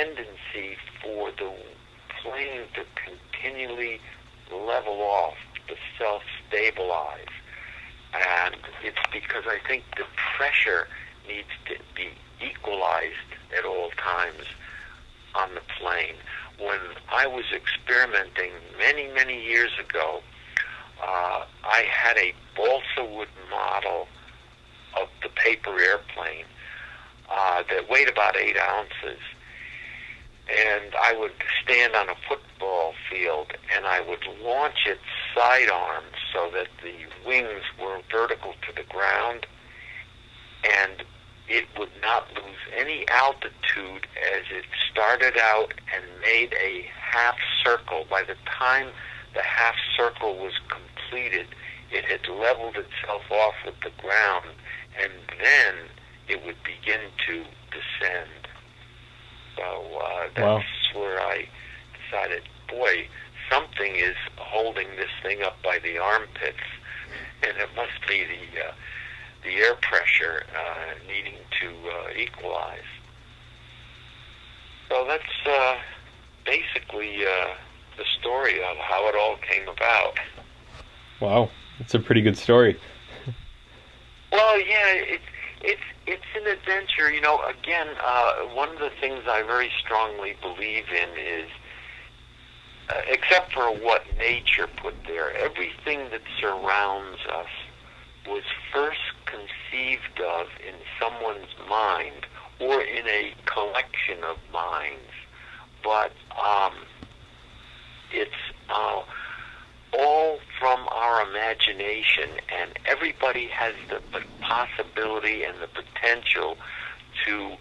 tendency for the plane to continually level off, to self-stabilize. And it's because I think the pressure needs to be equalized at all times on the plane. When I was experimenting many, many years ago, I had a balsa wood model of the paper airplane that weighed about 8 ounces. And I would stand on a football field and I would launch its sidearms so that the wings were vertical to the ground, and it would not lose any altitude as it started out and made a half circle. By the time the half circle was completed, it had leveled itself off with the ground, and then it would begin to descend. So that's where I decided, boy, something is holding this thing up by the armpits, and it must be the air pressure needing to equalize. So that's basically the story of how it all came about. Wow, that's a pretty good story. Well, yeah, it's an adventure. You know, again, one of the things I very strongly believe in is, except for what nature put there, everything that surrounds us was first conceived of in someone's mind or in a collection of minds. But it's all from our imagination, and everybody has the possibility and the potential to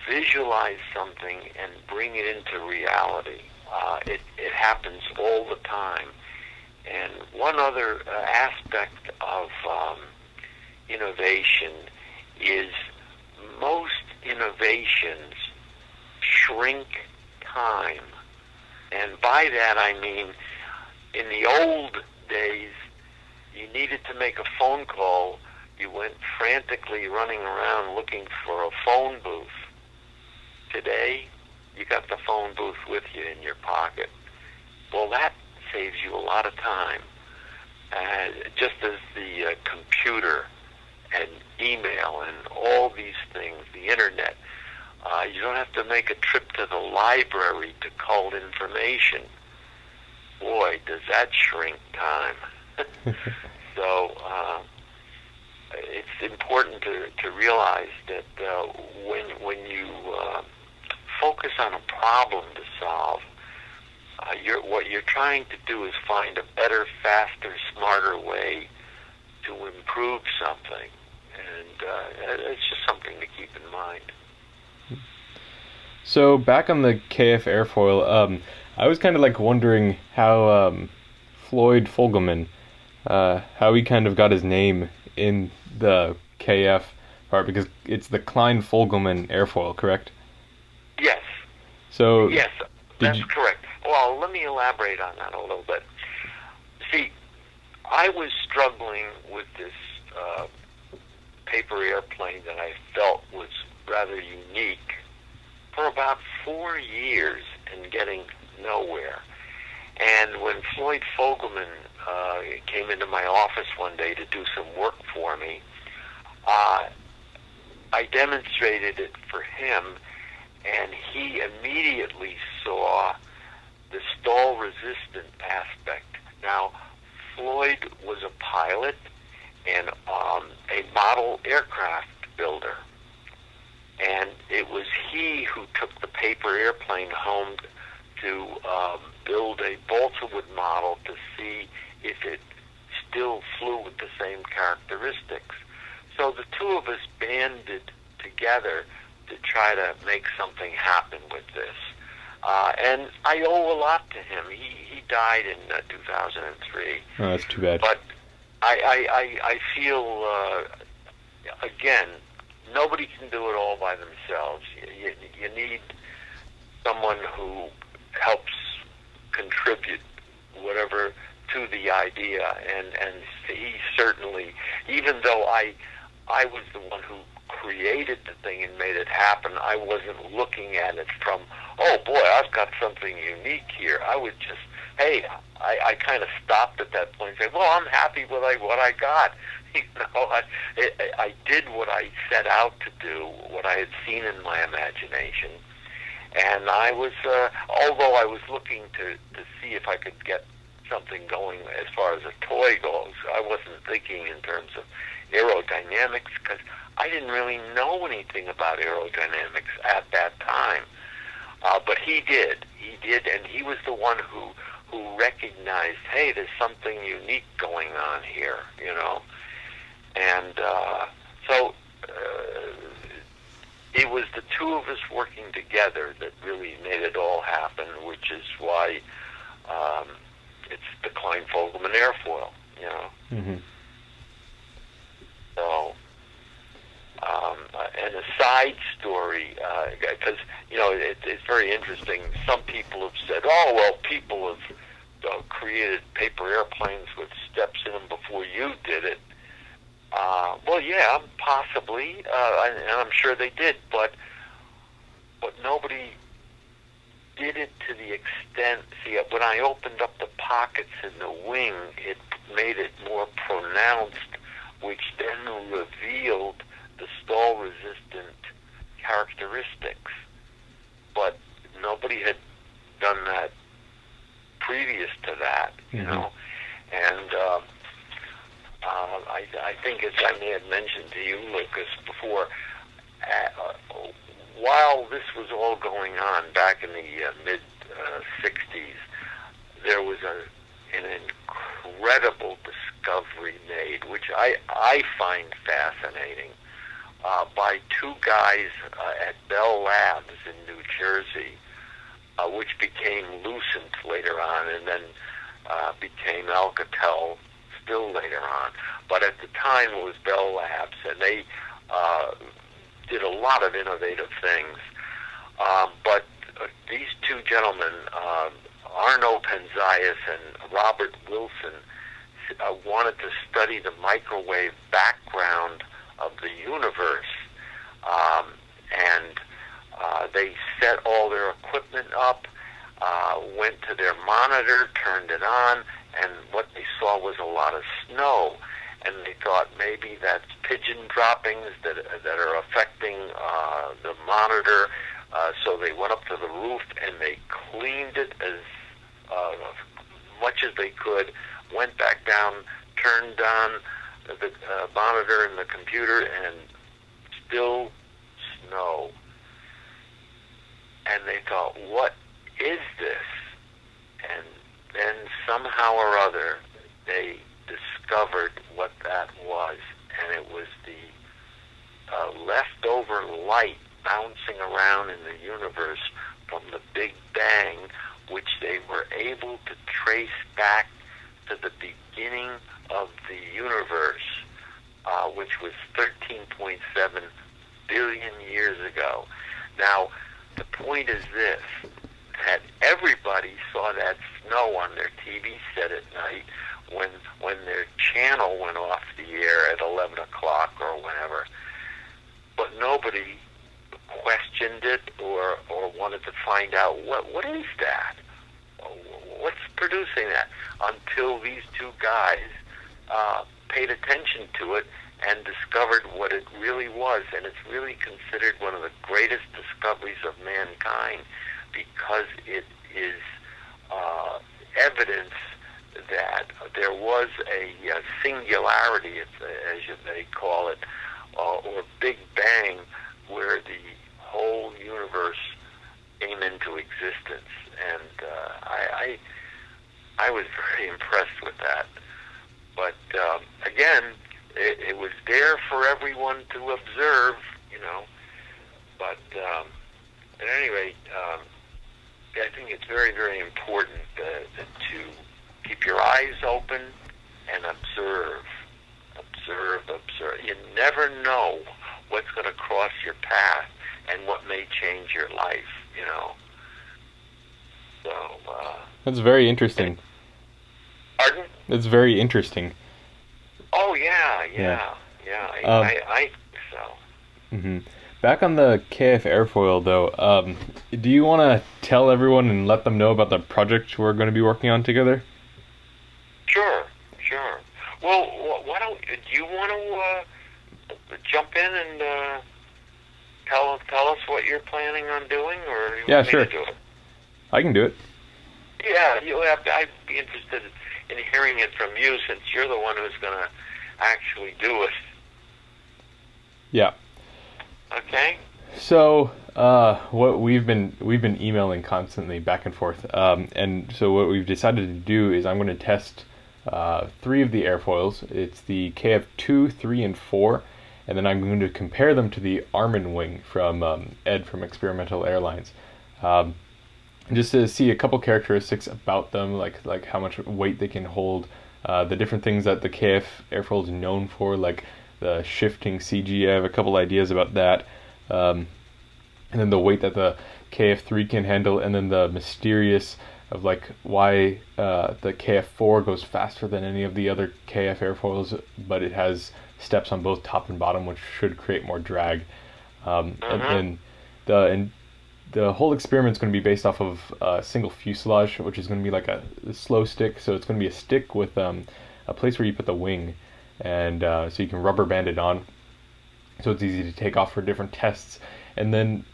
visualize something and bring it into reality. It happens all the time. And one other aspect of innovation is most innovations shrink time. And by that I mean, in the old days, you needed to make a phone call. You went frantically running around looking for a phone booth. Today, you got the phone booth with you in your pocket. Well, that saves you a lot of time. Just as the computer and email and all these things, the internet, you don't have to make a trip to the library to cull information. Boy, does that shrink time. So it's important to realize that when you focus on a problem to solve, what you're trying to do is find a better, faster, smarter way to improve something. And it's just something to keep in mind. So back on the KF airfoil, I was kind of like wondering how Floyd Fogelman, how he kind of got his name in the KF part, because it's the Kline Fogelman airfoil, correct? Yes. So yes, that's correct. Well, let me elaborate on that a little bit. See, I was struggling with this paper airplane that I felt was rather unique for about 4 years and getting nowhere. And when Floyd Fogelman came into my office one day to do some work for me, I demonstrated it for him, and he immediately saw the stall-resistant aspect. Now, Floyd was a pilot and a model aircraft builder, and it was he who took the paper airplane home to build a balsa wood model to see if it still flew with the same characteristics. So the two of us banded together to try to make something happen with this. And I owe a lot to him. He died in 2003. Oh, that's too bad. But I feel, again, nobody can do it all by themselves. You need someone who helps contribute whatever to the idea. And he certainly, even though I was the one who created the thing and made it happen. I wasn't looking at it from, oh boy, I've got something unique here. I would just, hey, I kind of stopped at that point and said, well, I'm happy with what I got. You know, I did what I set out to do, what I had seen in my imagination. And I was, although I was looking to see if I could get something going as far as a toy goes, I wasn't thinking in terms of aerodynamics because I didn't really know anything about aerodynamics at that time. But he did, and he was the one who recognized, hey, there's something unique going on here, you know. And so it was the two of us working together that really made it all happen, which is why it's the Kline Fogelman airfoil, you know. Mm-hmm. So, and a side story, because, you know, it's very interesting. Some people have said, oh, well, people have created paper airplanes with steps in them before you did it. Well, yeah, possibly, and I'm sure they did, but nobody did it to the extent. See, when I opened up the pockets in the wing, it made it more pronounced, which then revealed the stall-resistant characteristics. But nobody had done that previous to that, you know, and I think, as I may have mentioned to you, Lucas, before, while this was all going on back in the mid-'60s, there was an incredible discovery made, which I find fascinating, by two guys at Bell Labs in New Jersey, which became Lucent later on, and then became Alcatel still later on. But at the time it was Bell Labs, and they did a lot of innovative things. But these two gentlemen, Arno Penzias and Robert Wilson, wanted to study the microwave background of the universe. And they set all their equipment up, went to their monitor, turned it on, and what they saw was a lot of snow. And they thought maybe that's pigeon droppings that are affecting the monitor. So they went up to the roof and they cleaned it as much as they could, went back down, turned on the monitor and the computer, and still snow. And they thought, what is this? And then somehow or other, they discovered what that was, and it was the leftover light bouncing around in the universe from the Big Bang, which they were able to trace back to the beginning of the universe, which was 13.7 billion years ago. Now, the point is this, that everybody saw that snow on their TV set at night when their channel went off the air at 11 o'clock or whenever. But nobody questioned it or wanted to find out what is that? What's producing that? Until these two guys paid attention to it and discovered what it really was. And it's really considered one of the greatest discoveries of mankind because it is evidence that there was a singularity, as they call it, or Big Bang, where the whole universe came into existence. And I was very impressed with that. But again, it was there for everyone to observe, you know. But at any rate, I think it's very, very important to keep your eyes open and observe. You never know what's going to cross your path and what may change your life, you know. So, that's very interesting. Pardon? It's very interesting. Oh, yeah. I think so. Hmm. Back on the KF airfoil, though, do you want to tell everyone and let them know about the project we're going to be working on together? Sure, sure. Well, why don't do you want to jump in and tell us what you're planning on doing, or you Yeah, want me sure. to do it? I can do it. Yeah, I'd be interested in hearing it from you, since you're the one who's going to actually do it. Yeah. Okay. So, what we've been emailing constantly back and forth, and so what we've decided to do is I'm going to test three of the airfoils. It's the KF2, 3, and 4, and then I'm going to compare them to the Armin wing from Ed from Experimental Airlines, just to see a couple characteristics about them, like how much weight they can hold, the different things that the KF airfoil is known for, like the shifting CG. I have a couple ideas about that. And then the weight that the KF3 can handle, and then the mysterious of like why the KF4 goes faster than any of the other KF airfoils, but it has steps on both top and bottom, which should create more drag. And then the whole experiment is going to be based off of a single fuselage, which is going to be like a slow stick. So it's going to be a stick with a place where you put the wing, and so you can rubber band it on, so it's easy to take off for different tests. And then,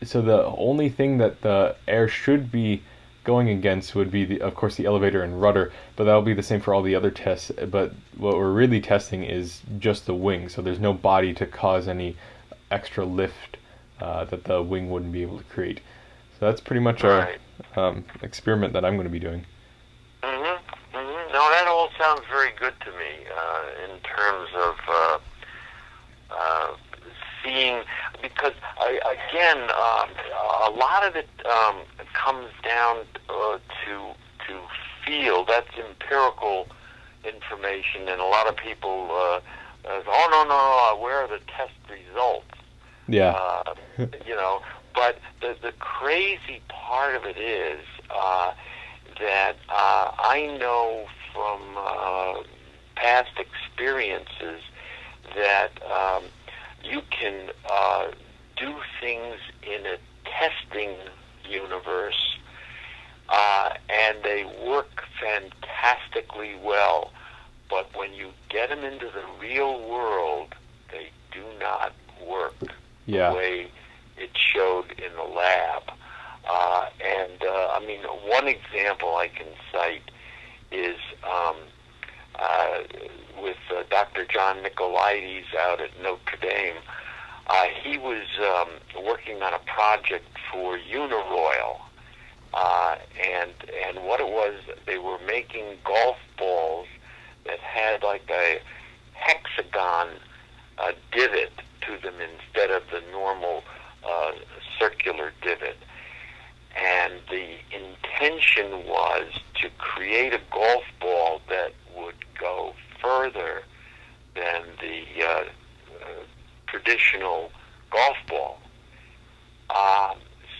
so the only thing that the air should be going against would be, of course, the elevator and rudder, but that'll be the same for all the other tests. But what we're really testing is just the wing, so there's no body to cause any extra lift that the wing wouldn't be able to create. So that's pretty much our experiment that I'm going to be doing. No, that all sounds very good to me in terms of seeing, because again, a lot of it comes down to feel. That's empirical information, and a lot of people say, "Oh no, where are the test results?" Yeah. But the crazy part of it is that I know from past experiences that you can do things in a testing universe, and they work fantastically well. But when you get them into the real world, they do not work the way it showed in the lab. I mean, one example I can cite is with Dr. John Nicolaides out at Notre Dame. He was working on a project for Uniroyal, and what it was, they were making golf balls that had like a hexagon divot to them instead of the normal circular divot. And the intention was to create a golf ball that would go further than the traditional golf ball.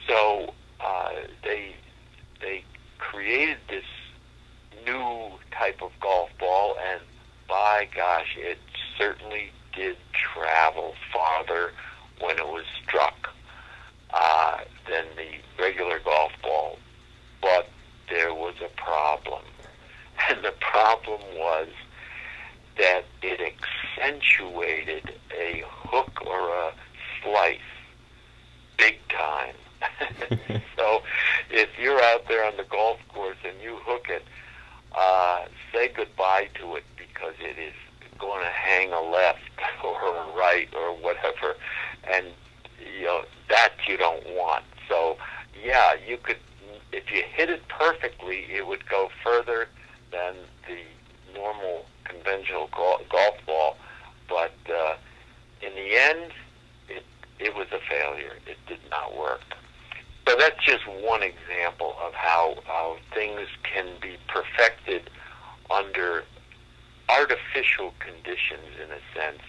So they created this new type of golf ball, and by gosh, it certainly did travel farther when it was struck than the regular golf ball. But there was a problem. And the problem was that it accentuated a hook or a slice big time. So if you're out there on the golf course and you hook it, say goodbye to it, because it is going to hang a left or a right or whatever, and that you don't want. So yeah, you could, if you hit it perfectly, it would go further than the normal conventional golf ball, but in the end, it was a failure. It did not work. So that's just one example of how things can be perfected under artificial conditions, in a sense.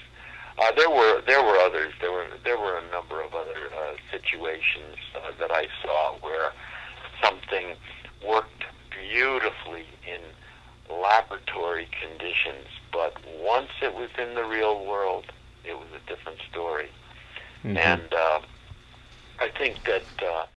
There were others. There were a number of other situations that I saw where something worked beautifully in laboratory conditions, but once it was in the real world, it was a different story. Mm-hmm. And I think that